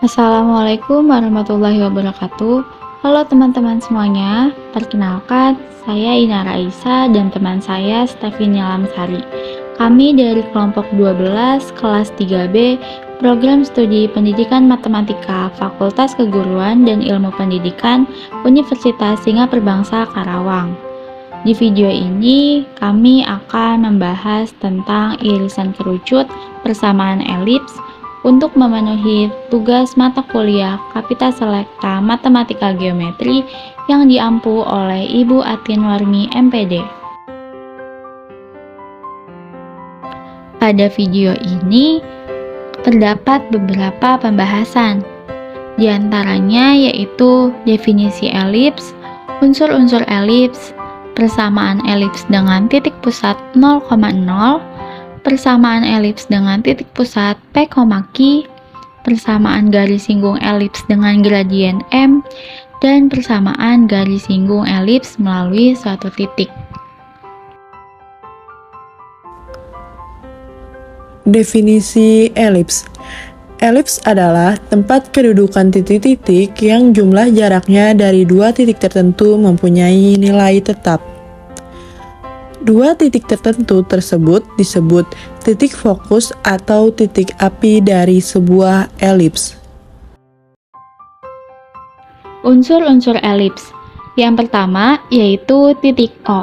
Assalamualaikum warahmatullahi wabarakatuh. Halo teman-teman semuanya, perkenalkan saya Ina Raisa dan teman saya Stefini Lamsari. Kami dari kelompok 12 kelas 3B Program Studi Pendidikan Matematika Fakultas Keguruan dan Ilmu Pendidikan Universitas Singapura Karawang. Di video ini kami akan membahas tentang irisan kerucut, persamaan elips, untuk memenuhi tugas mata kuliah Kapita Selekta Matematika Geometri yang diampu oleh Ibu Atin Warmi MPD. Pada video ini terdapat beberapa pembahasan, di antaranya yaitu definisi elips, unsur-unsur elips, persamaan elips dengan titik pusat 0,0, persamaan elips dengan titik pusat P, Q, persamaan garis singgung elips dengan gradien M, dan persamaan garis singgung elips melalui suatu titik. Definisi elips. Elips adalah tempat kedudukan titik-titik yang jumlah jaraknya dari dua titik tertentu mempunyai nilai tetap. Dua titik tertentu tersebut disebut titik fokus atau titik api dari sebuah elips. Unsur-unsur elips. Yang pertama yaitu titik O.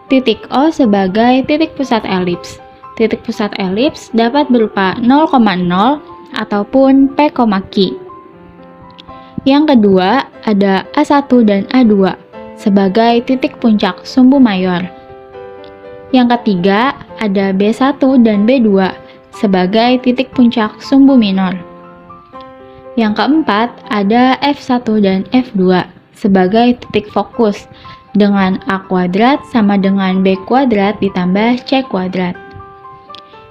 Titik O sebagai titik pusat elips. Titik pusat elips dapat berupa 0,0 ataupun P, Q. Yang kedua ada A1 dan A2 sebagai titik puncak sumbu mayor. Yang ketiga ada B1 dan B2 sebagai titik puncak sumbu minor. Yang keempat ada F1 dan F2 sebagai titik fokus dengan A kuadrat sama dengan B kuadrat ditambah C kuadrat.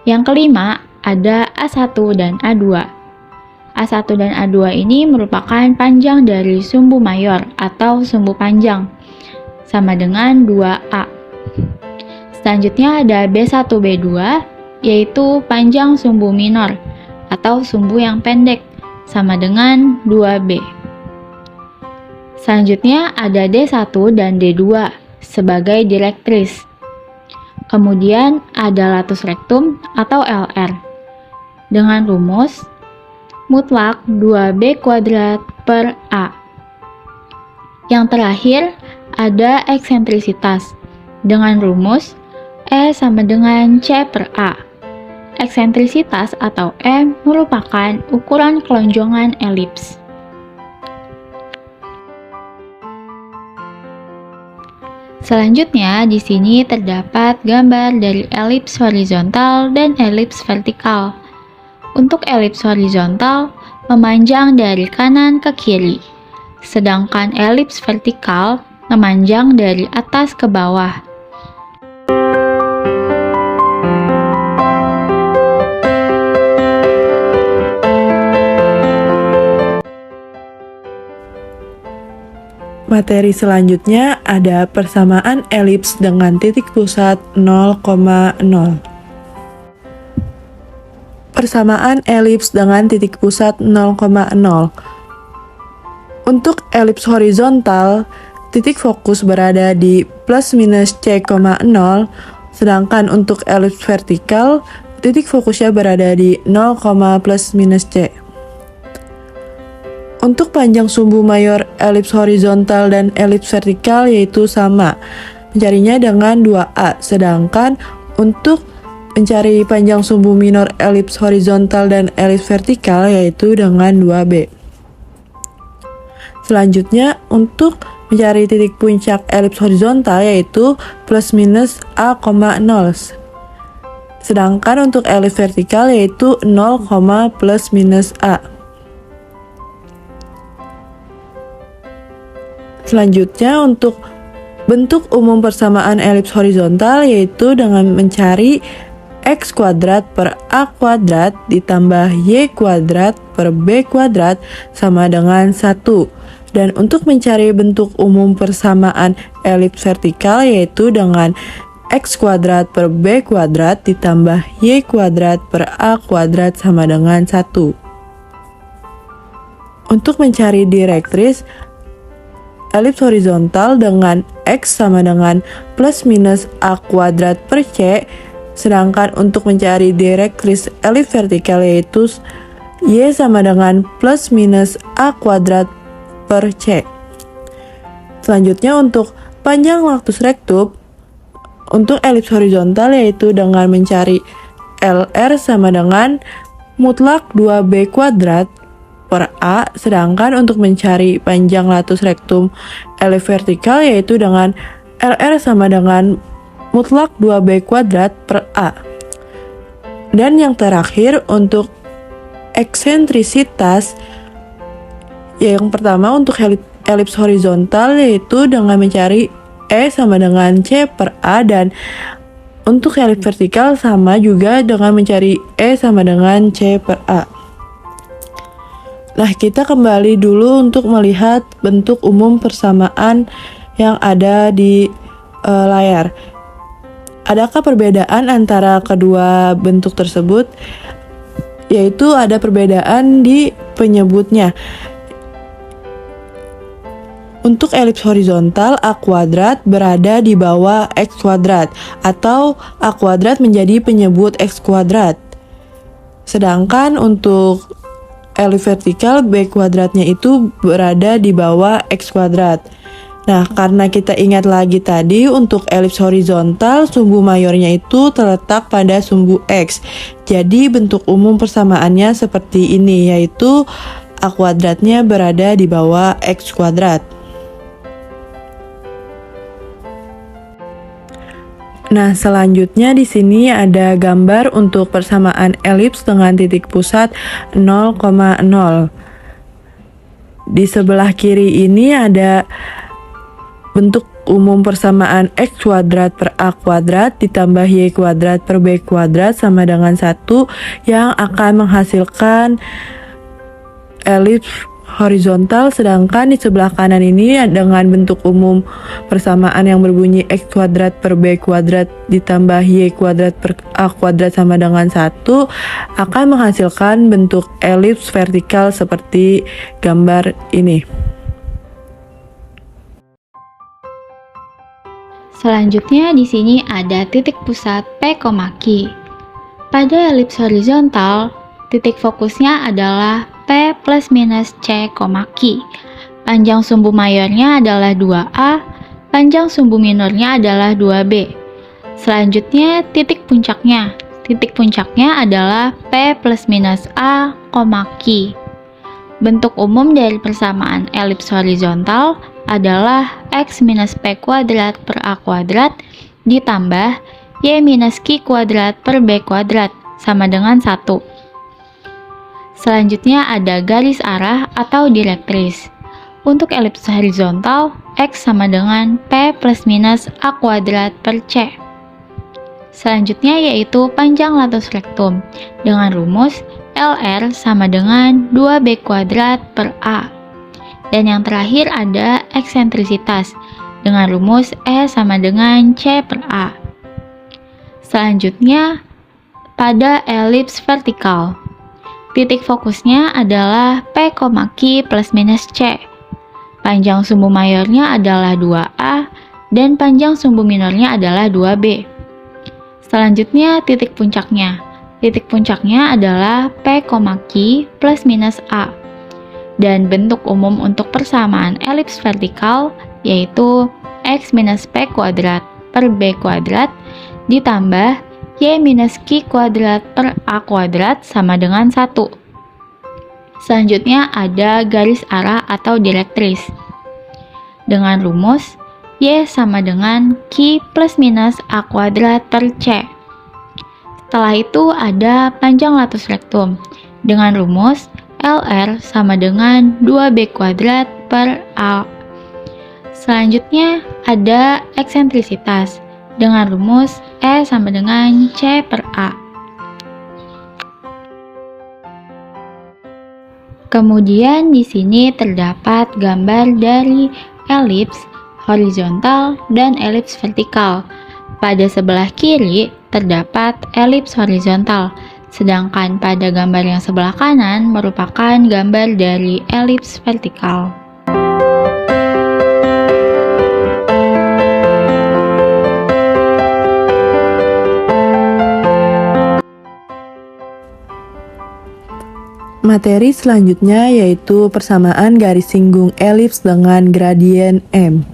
Yang kelima ada A1 dan A2. A1 dan A2 ini merupakan panjang dari sumbu mayor atau sumbu panjang sama dengan 2A. Selanjutnya ada B1, B2, yaitu panjang sumbu minor atau sumbu yang pendek, sama dengan 2B. Selanjutnya ada D1 dan D2 sebagai direktris. Kemudian ada latus rectum atau LR dengan rumus mutlak 2B kuadrat per A. Yang terakhir ada eksentrisitas dengan rumus E sama dengan C per A. Eksentrisitas atau E merupakan ukuran kelonjongan elips. Selanjutnya, di sini terdapat gambar dari elips horizontal dan elips vertikal. Untuk elips horizontal, memanjang dari kanan ke kiri, sedangkan elips vertikal memanjang dari atas ke bawah. Materi selanjutnya ada persamaan elips dengan titik pusat 0,0. Persamaan elips dengan titik pusat 0,0. Untuk elips horizontal, titik fokus berada di plus minus C,0, sedangkan untuk elips vertikal, titik fokusnya berada di 0, plus minus C. Untuk panjang sumbu mayor elips horizontal dan elips vertikal yaitu sama, mencarinya dengan 2A, sedangkan untuk mencari panjang sumbu minor elips horizontal dan elips vertikal yaitu dengan 2B. Selanjutnya, untuk mencari titik puncak elips horizontal yaitu plus minus A, 0. Sedangkan untuk elips vertikal yaitu 0, plus minus A. Selanjutnya, untuk bentuk umum persamaan elips horizontal yaitu dengan mencari X kuadrat per A kuadrat ditambah Y kuadrat per B kuadrat sama dengan 1. Dan untuk mencari bentuk umum persamaan elips vertikal yaitu dengan X kuadrat per B kuadrat ditambah Y kuadrat per A kuadrat sama dengan 1. Untuk mencari direktris elips horizontal dengan X sama dengan plus minus A kuadrat per C, sedangkan untuk mencari direktris elips vertikal yaitu Y sama dengan plus minus A kuadrat per C. Selanjutnya untuk panjang lactus rectum untuk elips horizontal yaitu dengan mencari LR sama dengan mutlak 2B kuadrat per A, sedangkan untuk mencari panjang latus rectum elips vertikal yaitu dengan LR sama dengan mutlak 2B kuadrat per A. Dan yang terakhir untuk eksentrisitas, yang pertama untuk elips horizontal yaitu dengan mencari E sama dengan C per A, dan untuk elips vertikal sama juga dengan mencari E sama dengan C per A. Nah, kita kembali dulu untuk melihat bentuk umum persamaan yang ada di layar. Adakah perbedaan antara kedua bentuk tersebut? Yaitu ada perbedaan di penyebutnya. Untuk elips horizontal, A kuadrat berada di bawah X kuadrat, atau A kuadrat menjadi penyebut X kuadrat. Sedangkan untuk elips vertikal, B kuadratnya itu berada di bawah X kuadrat. Nah, karena kita ingat lagi tadi untuk elips horizontal, sumbu mayornya itu terletak pada sumbu X. Jadi bentuk umum persamaannya seperti ini, yaitu A kuadratnya berada di bawah X kuadrat. Nah, selanjutnya di sini ada gambar untuk persamaan elips dengan titik pusat 0,0. Di sebelah kiri ini ada bentuk umum persamaan X kuadrat per A kuadrat ditambah Y kuadrat per B kuadrat sama dengan 1 yang akan menghasilkan elips horizontal, sedangkan di sebelah kanan ini dengan bentuk umum persamaan yang berbunyi X kuadrat per B kuadrat ditambah Y kuadrat per A kuadrat sama dengan 1 akan menghasilkan bentuk elips vertikal seperti gambar ini. Selanjutnya di sini ada titik pusat P, Q. Pada elips horizontal, titik fokusnya adalah P plus minus C, Q. Panjang sumbu mayornya adalah 2A, panjang sumbu minornya adalah 2B. Selanjutnya titik puncaknya. Titik puncaknya adalah P plus minus A, Q. Bentuk umum dari persamaan elips horizontal adalah X minus P kuadrat per A kuadrat ditambah Y minus Q kuadrat per B kuadrat sama dengan 1. Selanjutnya ada garis arah atau direktris. Untuk elips horizontal, X sama dengan P plus minus A kuadrat per C. Selanjutnya yaitu panjang latus rectum dengan rumus LR sama dengan 2B kuadrat per A. Dan yang terakhir ada eksentrisitas dengan rumus E sama dengan C per A. Selanjutnya pada elips vertikal, titik fokusnya adalah P, Q plus minus C. Panjang sumbu mayornya adalah 2A dan panjang sumbu minornya adalah 2B. Selanjutnya titik puncaknya. Titik puncaknya adalah P, Q plus minus A. Dan bentuk umum untuk persamaan elips vertikal yaitu X minus P kuadrat per B kuadrat ditambah Y minus Q kuadrat per A kuadrat sama dengan 1. Selanjutnya ada garis arah atau direktris. Dengan rumus Y sama dengan Q plus minus A kuadrat per C. Setelah itu ada panjang latus rectum. Dengan rumus LR sama dengan 2B kuadrat per A. Selanjutnya ada eksentrisitas. Dengan rumus E sama dengan C per A. Kemudian di sini terdapat gambar dari elips horizontal dan elips vertikal. Pada sebelah kiri terdapat elips horizontal, Sedangkan pada gambar yang sebelah kanan merupakan gambar dari elips vertikal. Materi selanjutnya yaitu persamaan garis singgung elips dengan gradien M.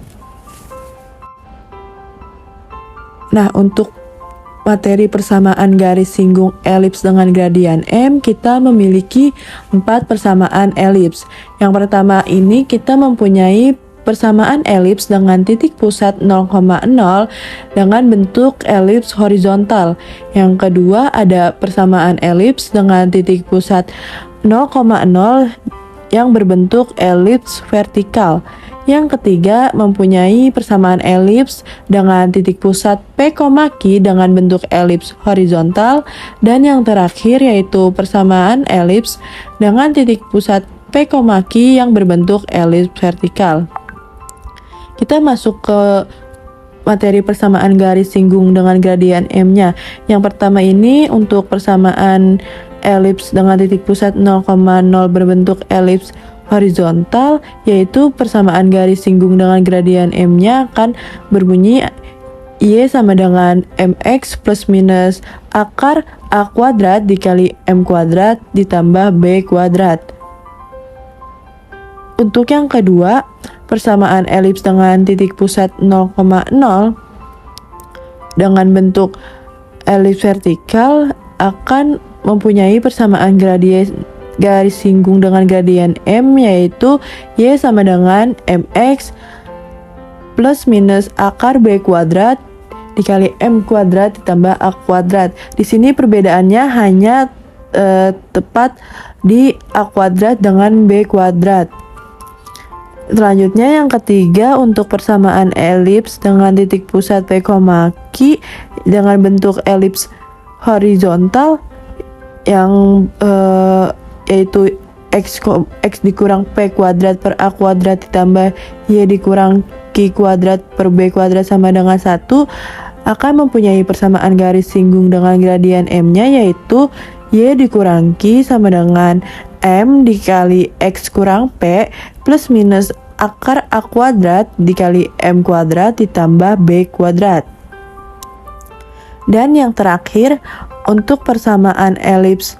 Nah, untuk materi persamaan garis singgung elips dengan gradien M, kita memiliki 4 persamaan elips. Yang pertama ini kita mempunyai persamaan elips dengan titik pusat 0,0 dengan bentuk elips horizontal. Yang kedua ada persamaan elips dengan titik pusat 0,0 yang berbentuk elips vertikal. Yang ketiga mempunyai persamaan elips dengan titik pusat P, Q dengan bentuk elips horizontal. Dan yang terakhir yaitu persamaan elips dengan titik pusat P, Q yang berbentuk elips vertikal. Kita masuk ke materi persamaan garis singgung dengan gradien M-nya. Yang pertama ini untuk persamaan elips dengan titik pusat 0,0 berbentuk elips horizontal, yaitu persamaan garis singgung dengan gradien M-nya akan berbunyi Y sama dengan MX plus minus akar A kuadrat dikali M kuadrat ditambah B kuadrat. Untuk yang kedua, persamaan elips dengan titik pusat 0,0 dengan bentuk elips vertikal akan mempunyai persamaan garis singgung dengan gradien M, yaitu Y sama dengan MX plus minus akar B kuadrat dikali M kuadrat ditambah A kuadrat. Di sini perbedaannya hanya tepat di A kuadrat dengan B kuadrat. Selanjutnya yang ketiga untuk persamaan elips dengan titik pusat P, Q dengan bentuk elips horizontal yang yaitu X dikurang P kuadrat per A kuadrat ditambah Y dikurang Q kuadrat per B kuadrat sama dengan 1 akan mempunyai persamaan garis singgung dengan gradien M-nya, yaitu Y dikurang Q sama dengan M dikali X kurang P plus minus akar A kuadrat dikali M kuadrat ditambah B kuadrat. Dan yang terakhir untuk persamaan elips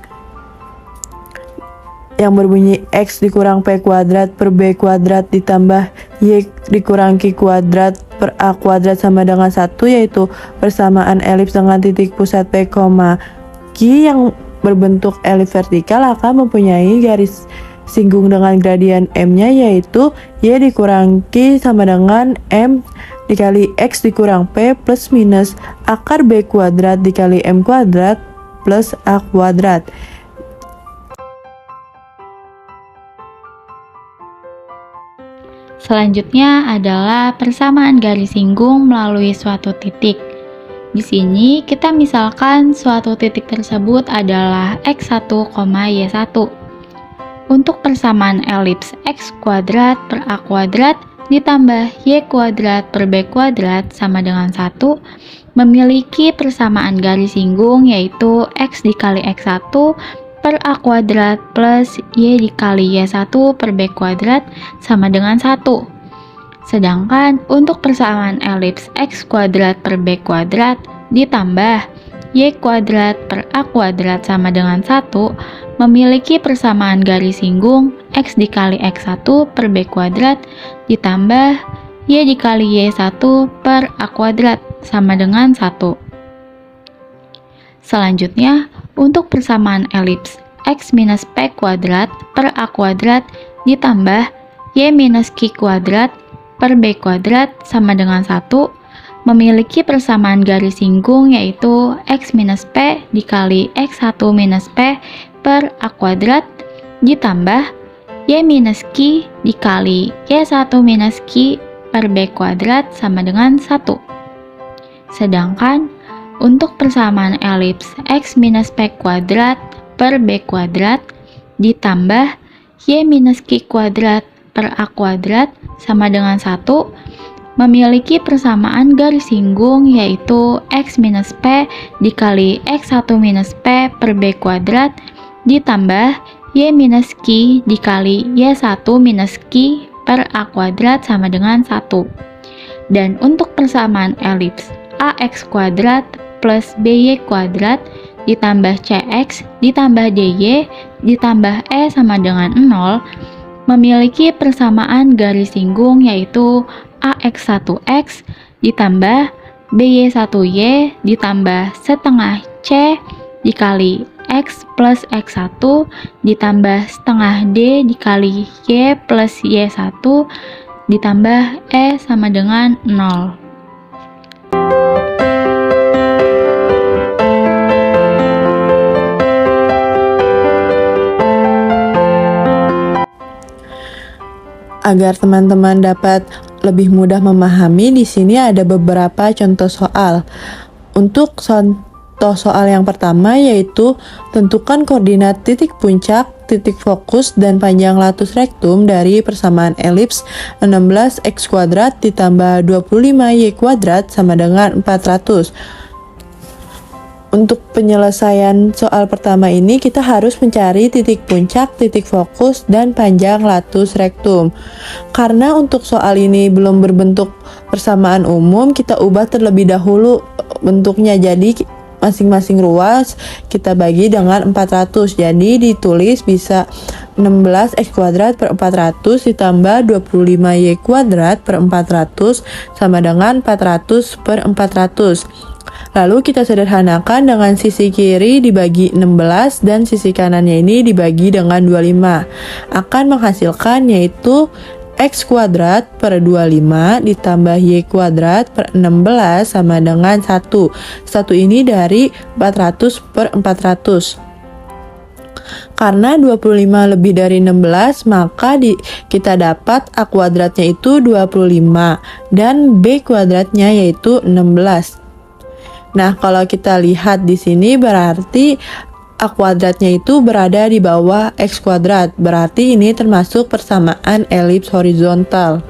yang berbunyi X dikurang P kuadrat per B kuadrat ditambah Y dikurang Q kuadrat per A kuadrat sama dengan 1, yaitu persamaan elips dengan titik pusat P, Q yang berbentuk elips vertikal akan mempunyai garis singgung dengan gradien M-nya, yaitu Y dikurang Q sama dengan M dikali X dikurang P plus minus akar B kuadrat dikali M kuadrat plus A kuadrat. Selanjutnya adalah persamaan garis singgung melalui suatu titik. Di sini kita misalkan suatu titik tersebut adalah X1, Y1. Untuk persamaan elips X kuadrat per A kuadrat ditambah Y kuadrat per B kuadrat sama dengan 1 memiliki persamaan garis singgung yaitu X dikali X1 per A kuadrat plus Y dikali Y1 per B kuadrat sama dengan 1. Sedangkan untuk persamaan elips X kuadrat per B kuadrat ditambah Y kuadrat per A kuadrat sama dengan 1 memiliki persamaan garis singgung X dikali X1 per B kuadrat ditambah Y dikali Y1 per A kuadrat sama dengan 1. Selanjutnya, untuk persamaan elips X minus P kuadrat per A kuadrat ditambah Y minus Q kuadrat per B kuadrat sama dengan 1 memiliki persamaan garis singgung yaitu X minus P dikali X1 minus P per A kuadrat ditambah Y minus Q dikali Y1 minus Q per B kuadrat sama dengan 1. Sedangkan untuk persamaan elips X minus P kuadrat per B kuadrat ditambah Y minus Q kuadrat per A kuadrat sama dengan 1 memiliki persamaan garis singgung yaitu X minus P dikali X1 minus P per B kuadrat ditambah Y minus Q dikali Y1 minus Q per A kuadrat sama dengan 1. Dan untuk persamaan elips AX kuadrat plus BY kuadrat ditambah CX ditambah DY ditambah E sama dengan 0 memiliki persamaan garis singgung yaitu AX1X ditambah BY1Y ditambah setengah C dikali X plus X1 ditambah setengah D dikali Y plus Y1 ditambah E sama dengan 0. Agar teman-teman dapat lebih mudah memahami, di sini ada beberapa contoh soal. Untuk contoh soal yang pertama yaitu tentukan koordinat titik puncak, titik fokus, dan panjang latus rektum dari persamaan elips 16x kuadrat ditambah 25y kuadrat sama dengan 400. Untuk penyelesaian soal pertama ini kita harus mencari titik puncak, titik fokus, dan panjang latus rektum. Karena untuk soal ini belum berbentuk persamaan umum, kita ubah terlebih dahulu bentuknya. Jadi masing-masing ruas kita bagi dengan 400. Jadi ditulis bisa 16x kuadrat per 400 ditambah 25y kuadrat per 400 sama dengan 400 per 400. Lalu kita sederhanakan dengan sisi kiri dibagi 16 dan sisi kanannya ini dibagi dengan 25. Akan menghasilkan yaitu X kuadrat per 25 ditambah Y kuadrat per 16 sama dengan 1. 1 ini dari 400 per 400. Karena 25 lebih dari 16, maka kita dapat A kuadratnya itu 25 dan B kuadratnya yaitu 16. Nah, kalau kita lihat di sini berarti A kuadratnya itu berada di bawah X kuadrat. Berarti ini termasuk persamaan elips horizontal.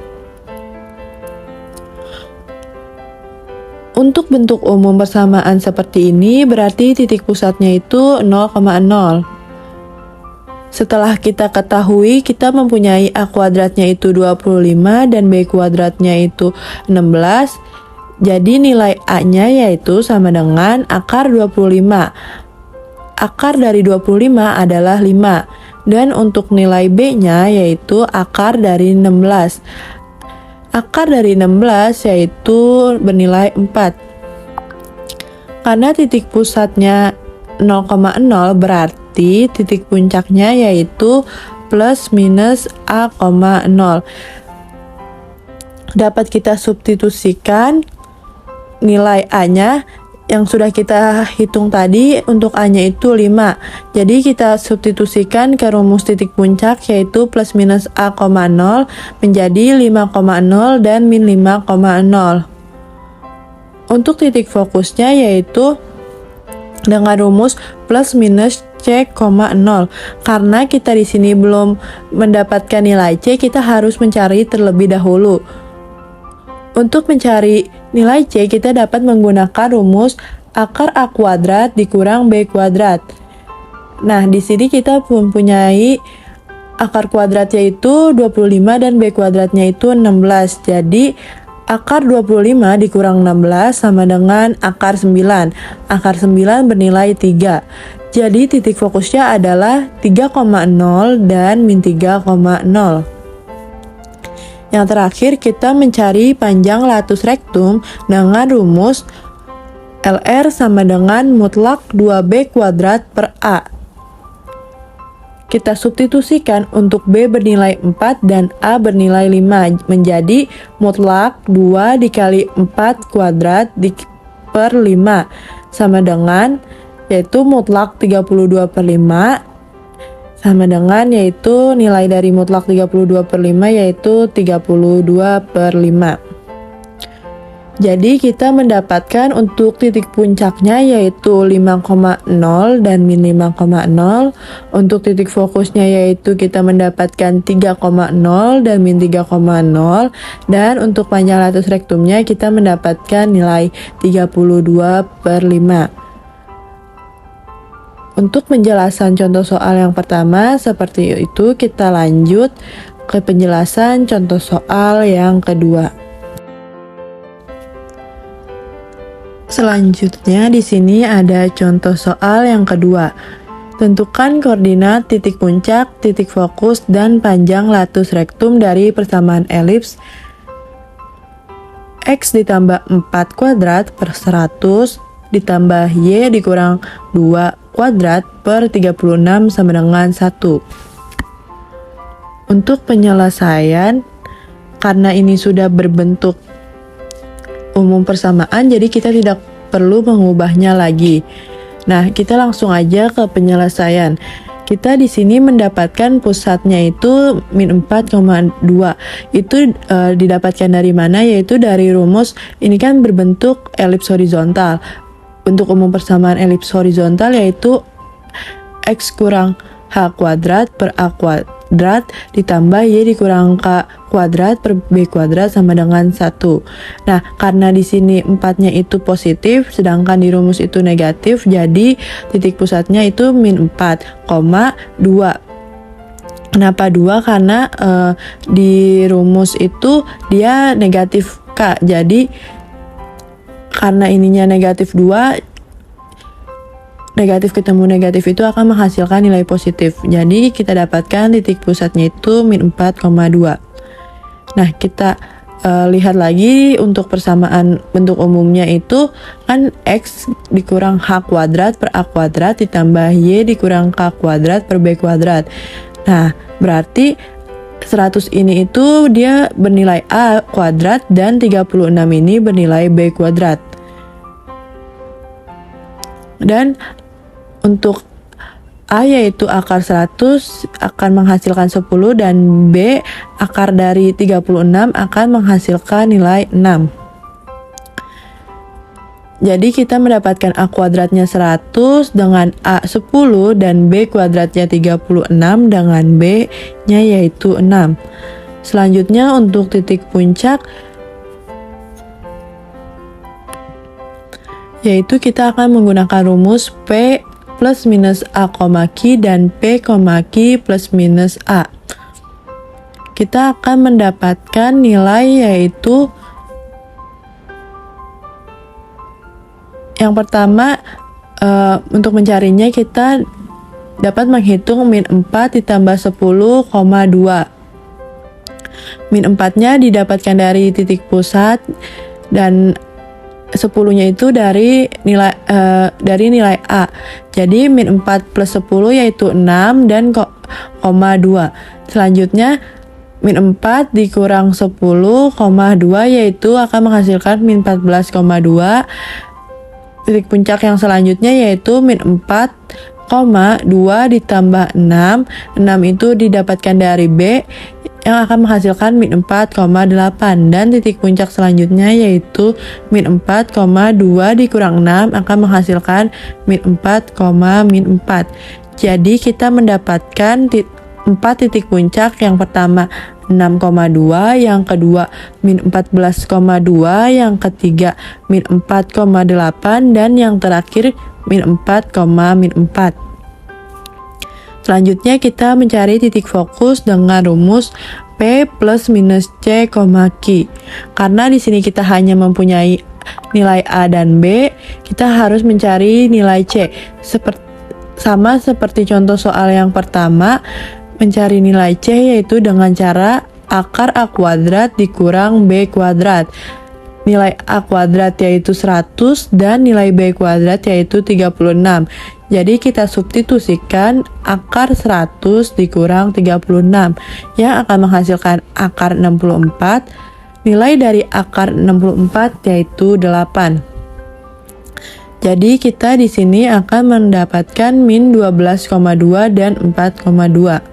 Untuk bentuk umum persamaan seperti ini berarti titik pusatnya itu 0,0. Setelah kita ketahui kita mempunyai A kuadratnya itu 25 dan B kuadratnya itu 16. Jadi nilai A-nya yaitu sama dengan akar 25. Akar dari 25 adalah 5. Dan untuk nilai B-nya yaitu akar dari 16. Akar dari 16 yaitu bernilai 4. Karena titik pusatnya 0,0 berarti titik puncaknya yaitu plus minus A,0. Dapat kita substitusikan nilai A-nya yang sudah kita hitung tadi. Untuk A-nya itu 5. Jadi kita substitusikan ke rumus titik puncak yaitu plus minus A,0 menjadi 5,0 dan min 5,0. Untuk titik fokusnya yaitu dengan rumus plus minus C,0. Karena kita di sini belum mendapatkan nilai C, kita harus mencari terlebih dahulu. Untuk mencari nilai C, kita dapat menggunakan rumus akar A kuadrat dikurang B kuadrat. Nah, di sini kita mempunyai akar kuadrat yaitu 25 dan B kuadratnya itu 16. Jadi, akar 25 dikurang 16 sama dengan akar 9. Akar 9 bernilai 3. Jadi, titik fokusnya adalah 3,0 dan min 3,0. Yang terakhir kita mencari panjang latus rektum dengan rumus LR sama dengan mutlak 2B kuadrat per A. Kita substitusikan untuk B bernilai 4 dan A bernilai 5 menjadi mutlak 2 dikali 4 kuadrat per 5 sama dengan yaitu mutlak 32 per 5 sama dengan yaitu nilai dari mutlak 32 per 5 yaitu 32 per 5. Jadi kita mendapatkan untuk titik puncaknya yaitu 5,0 dan min 5,0. Untuk titik fokusnya yaitu kita mendapatkan 3,0 dan min 3,0. Dan untuk panjang latus rektumnya kita mendapatkan nilai 32/5. Untuk penjelasan contoh soal yang pertama seperti itu, kita lanjut ke penjelasan contoh soal yang kedua. Selanjutnya di sini ada contoh soal yang kedua. Tentukan koordinat titik puncak, titik fokus, dan panjang latus rektum dari persamaan elips X ditambah 4 kuadrat per 100 ditambah Y dikurang 2 kuadrat per 36 sama dengan 1. Untuk penyelesaian, karena ini sudah berbentuk umum persamaan, jadi kita tidak perlu mengubahnya lagi. Nah, kita langsung aja ke penyelesaian. Kita di sini mendapatkan pusatnya itu min 4,2. Itu didapatkan dari mana? Yaitu dari rumus, ini kan berbentuk elips horizontal. Untuk umum persamaan elips horizontal yaitu X kurang H kuadrat per A kuadrat ditambah Y dikurang K kuadrat per B kuadrat sama dengan 1. Nah, karena di sini 4-nya itu positif, sedangkan di rumus itu negatif, jadi titik pusatnya itu min 4,2. Kenapa 2? Karena di rumus itu dia negatif K, jadi karena ininya negatif 2, negatif ketemu negatif itu akan menghasilkan nilai positif. Jadi kita dapatkan titik pusatnya itu min 4,2. Nah, kita lihat lagi untuk persamaan bentuk umumnya itu kan X dikurang H kuadrat per A kuadrat ditambah Y dikurang K kuadrat per B kuadrat. Nah, berarti 100 ini itu dia bernilai A kuadrat dan 36 ini bernilai B kuadrat. Dan untuk A yaitu akar 100 akan menghasilkan 10 dan B akar dari 36 akan menghasilkan nilai 6. Jadi kita mendapatkan A kuadratnya 100 dengan A 10 dan B kuadratnya 36 dengan B-nya yaitu 6. Selanjutnya untuk titik puncak yaitu kita akan menggunakan rumus P plus minus A, Q dan P, Q plus minus A. Kita akan mendapatkan nilai yaitu yang pertama untuk mencarinya kita dapat menghitung min 4 ditambah 10,2. Min 4-nya didapatkan dari titik pusat dan 10-nya itu dari nilai A. Jadi min 4 plus 10 yaitu 6 dan 2. Selanjutnya min 4 dikurang 10,2 yaitu akan menghasilkan min 14,2. Titik puncak yang selanjutnya yaitu min 4,2 ditambah 6. 6 itu didapatkan dari B yang akan menghasilkan min 4,8 dan titik puncak selanjutnya yaitu min 4,2 dikurang 6 akan menghasilkan min 4, min 4. Jadi kita mendapatkan 4 titik puncak, yang pertama 6,2, yang kedua min 14,2, yang ketiga min 4,8 dan yang terakhir min 4, min 4. Selanjutnya kita mencari titik fokus dengan rumus P plus minus C, Q. Karena di sini kita hanya mempunyai nilai A dan B, kita harus mencari nilai C. Sama seperti contoh soal yang pertama, mencari nilai C yaitu dengan cara akar A kuadrat dikurang B kuadrat. Nilai A kuadrat yaitu 100 dan nilai B kuadrat yaitu 36. Jadi kita substitusikan akar 100 dikurang 36 yang akan menghasilkan akar 64. Nilai dari akar 64 yaitu 8. Jadi kita di sini akan mendapatkan min 12,2 dan 4,2.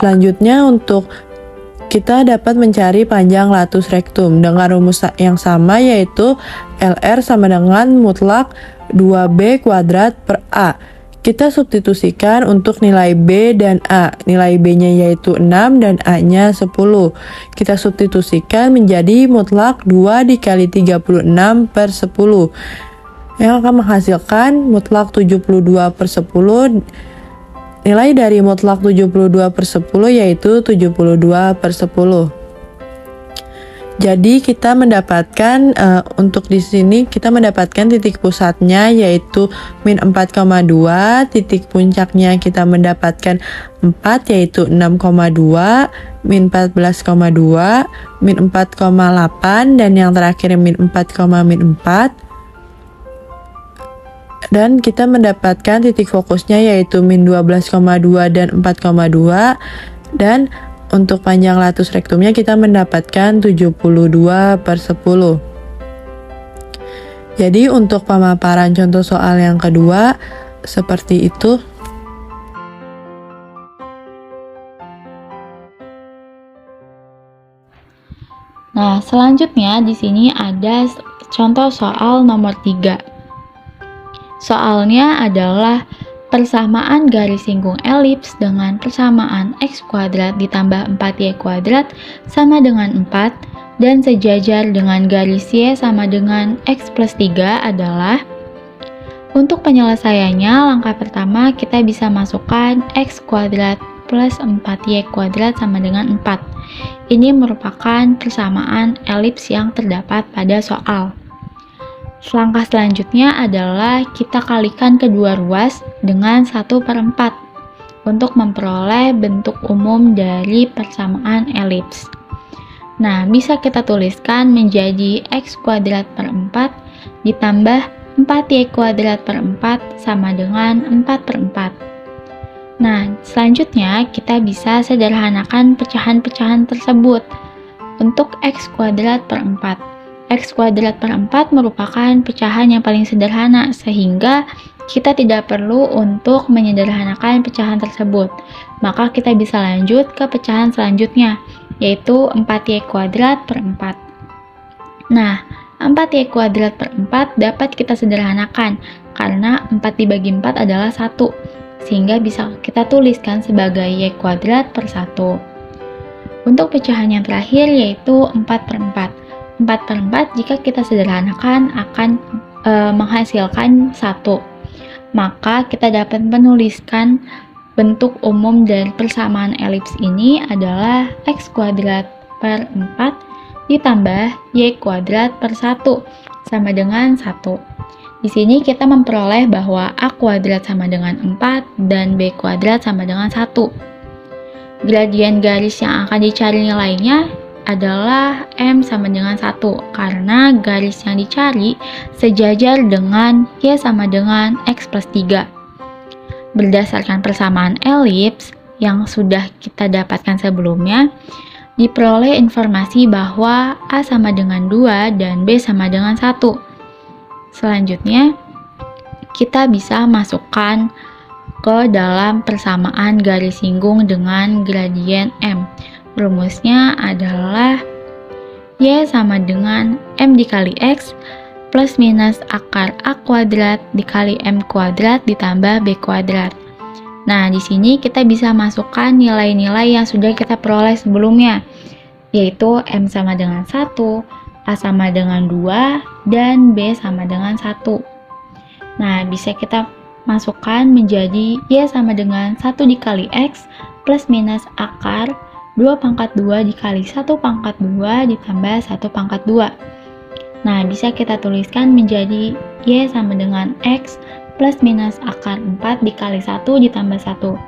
Selanjutnya untuk kita dapat mencari panjang latus rektum dengan rumus yang sama, yaitu LR sama dengan mutlak 2B kuadrat per A. Kita substitusikan untuk nilai B dan A. Nilai B-nya yaitu 6 dan A-nya 10. Kita substitusikan menjadi mutlak 2 dikali 36 per 10. Yang akan menghasilkan mutlak 72 per 10. Nilai dari mutlak 72 per 10 yaitu 72 per 10. Jadi kita mendapatkan untuk di sini kita mendapatkan titik pusatnya yaitu min 4,2, titik puncaknya kita mendapatkan 4 yaitu 6,2, min 14,2, min 4,8 dan yang terakhir min 4, dan kita mendapatkan titik fokusnya yaitu min 12,2 dan 4,2, dan untuk panjang latus rektumnya kita mendapatkan 72 per 10. Jadi untuk pemaparan contoh soal yang kedua seperti itu. Nah, selanjutnya di sini ada contoh soal nomor 3. Soalnya adalah persamaan garis singgung elips dengan persamaan x kuadrat ditambah 4y kuadrat sama dengan 4 dan sejajar dengan garis y sama dengan x plus 3 adalah. Untuk penyelesaiannya, langkah pertama kita bisa masukkan x kuadrat plus 4y kuadrat sama dengan 4. Ini merupakan persamaan elips yang terdapat pada soal. Langkah selanjutnya adalah kita kalikan kedua ruas dengan 1/4 untuk memperoleh bentuk umum dari persamaan elips. Nah, bisa kita tuliskan menjadi x kuadrat per 4 ditambah 4y kuadrat per 4 sama dengan 4/4. Nah, selanjutnya kita bisa sederhanakan pecahan-pecahan tersebut untuk x kuadrat per 4. X kuadrat per 4 merupakan pecahan yang paling sederhana, sehingga kita tidak perlu untuk menyederhanakan pecahan tersebut. Maka kita bisa lanjut ke pecahan selanjutnya, yaitu 4y kuadrat per 4. Nah, 4y kuadrat per 4 dapat kita sederhanakan, karena 4 dibagi 4 adalah 1, sehingga bisa kita tuliskan sebagai y kuadrat per 1. Untuk pecahan yang terakhir yaitu 4/4. 4/4 jika kita sederhanakan akan menghasilkan 1. Maka kita dapat menuliskan bentuk umum dari persamaan elips ini adalah x kuadrat per 4 ditambah y kuadrat per 1 sama dengan 1. Di sini kita memperoleh bahwa a kuadrat sama dengan 4 dan b kuadrat sama dengan 1. Gradien garis yang akan dicari nilainya adalah M sama dengan 1 karena garis yang dicari sejajar dengan Y sama dengan X plus 3. Berdasarkan persamaan elips yang sudah kita dapatkan sebelumnya, diperoleh informasi bahwa A sama dengan 2 dan B sama dengan 1. Selanjutnya, kita bisa masukkan ke dalam persamaan garis singgung dengan gradien M. Rumusnya adalah Y sama dengan M dikali X plus minus akar A kuadrat dikali M kuadrat ditambah B kuadrat. Nah, di sini kita bisa masukkan nilai-nilai yang sudah kita peroleh sebelumnya, yaitu M sama dengan 1, A sama dengan 2, dan B sama dengan 1. Nah, bisa kita masukkan menjadi Y sama dengan 1 dikali X plus minus akar 2/2 dikali 1/2 ditambah 1/2. Nah, bisa kita tuliskan menjadi Y sama dengan X plus minus akar 4 dikali 1 ditambah 1.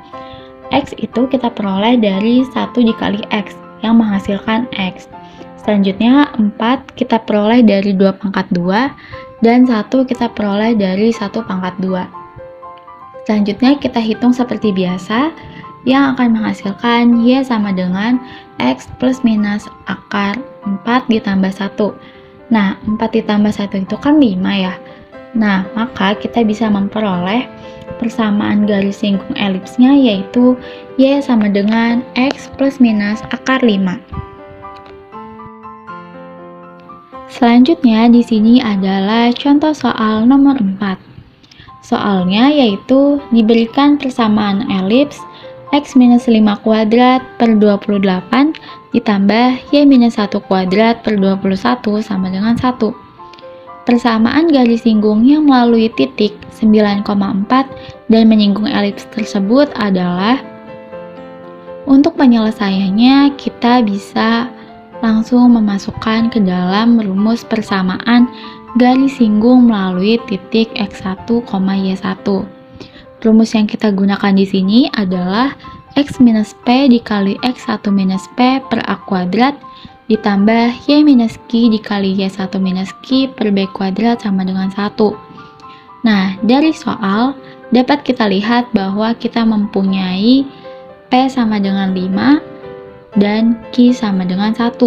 X itu kita peroleh dari 1 dikali X yang menghasilkan X. Selanjutnya 4 kita peroleh dari 2/2 dan 1 kita peroleh dari 1/2. Selanjutnya kita hitung seperti biasa, yang akan menghasilkan Y sama dengan X plus minus akar 4 ditambah 1. Nah, 4 ditambah 1 itu kan 5 ya. Nah, maka kita bisa memperoleh persamaan garis singgung elipsnya yaitu Y sama dengan X plus minus akar 5. Selanjutnya di sini adalah contoh soal nomor 4. Soalnya yaitu diberikan persamaan elips X minus 5 kuadrat per 28 ditambah Y minus 1 kuadrat per 21 sama dengan 1. Persamaan garis singgung yang melalui titik 9,4 dan menyinggung elips tersebut adalah, untuk penyelesaiannya kita bisa langsung memasukkan ke dalam rumus persamaan garis singgung melalui titik X1, Y1. Rumus yang kita gunakan di sini adalah X minus P dikali X1 minus P per A kuadrat ditambah Y minus Q dikali Y1 minus Q per B kuadrat sama dengan 1. Nah, dari soal dapat kita lihat bahwa kita mempunyai P sama dengan 5 dan Q sama dengan 1.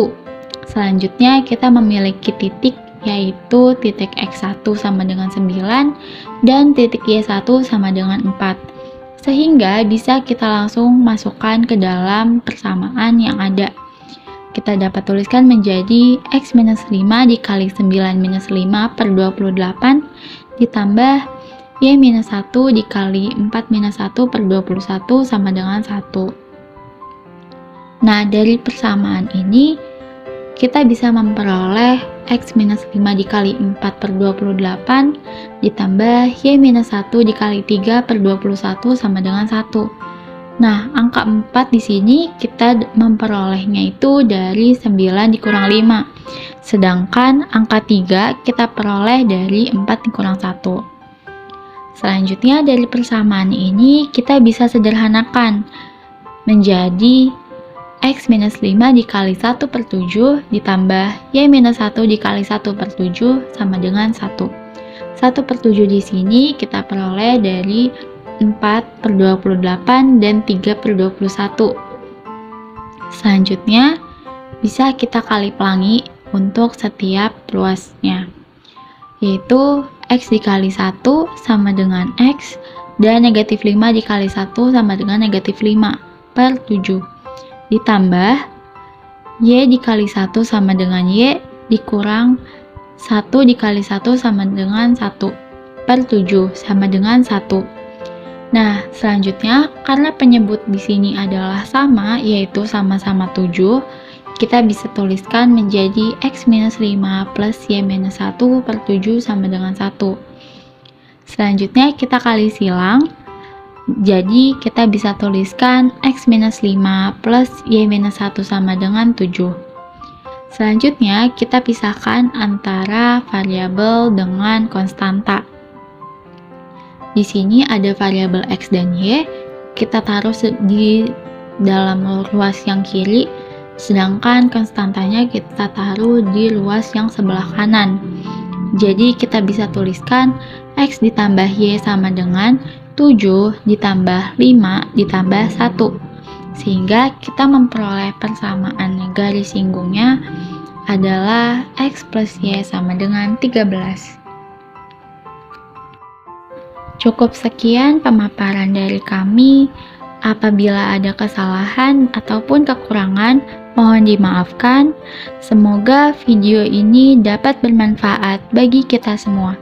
Selanjutnya kita memiliki titik yaitu titik X1 sama dengan 9 dan titik Y1 sama dengan 4. Sehingga bisa kita langsung masukkan ke dalam persamaan yang ada. Kita dapat tuliskan menjadi X minus 5 dikali 9 minus 5 per 28 ditambah Y minus 1 dikali 4 minus 1 per 21 sama dengan 1. Nah, dari persamaan ini kita bisa memperoleh X minus 5 dikali 4 per 28 ditambah Y minus 1 dikali 3 per 21 sama dengan 1. Nah, angka 4 di sini kita memperolehnya itu dari 9 dikurang 5. Sedangkan angka 3 kita peroleh dari 4 dikurang 1. Selanjutnya dari persamaan ini kita bisa sederhanakan menjadi X minus 5 dikali 1 per 7 ditambah Y minus 1 dikali 1 per 7 sama dengan 1. 1 per 7 di sini kita peroleh dari 4 per 28 dan 3 per 21. Selanjutnya bisa kita kali pelangi untuk setiap ruasnya, yaitu X dikali 1 sama dengan X dan negatif 5 dikali 1 sama dengan negatif 5 per 7 ditambah Y dikali 1 sama dengan Y dikurang 1 dikali 1 sama dengan 1 per 7 sama dengan 1. Nah, selanjutnya karena penyebut di sini adalah sama, yaitu sama-sama 7, kita bisa tuliskan menjadi X minus 5 plus Y minus 1 per 7 sama dengan 1. Selanjutnya kita kali silang, jadi kita bisa tuliskan X minus 5 plus Y minus 1 sama dengan 7. Selanjutnya kita pisahkan antara variabel dengan konstanta. Di sini ada variabel X dan Y, kita taruh di dalam ruas yang kiri, sedangkan konstantanya kita taruh di ruas yang sebelah kanan. Jadi kita bisa tuliskan X ditambah Y sama dengan 7 ditambah 5 ditambah 1. Sehingga kita memperoleh persamaan garis singgungnya adalah X plus Y sama dengan 13. Cukup sekian pemaparan dari kami. Apabila ada kesalahan ataupun kekurangan, mohon dimaafkan. Semoga video ini dapat bermanfaat bagi kita semua.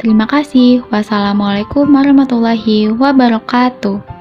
Terima kasih. Wassalamualaikum warahmatullahi wabarakatuh.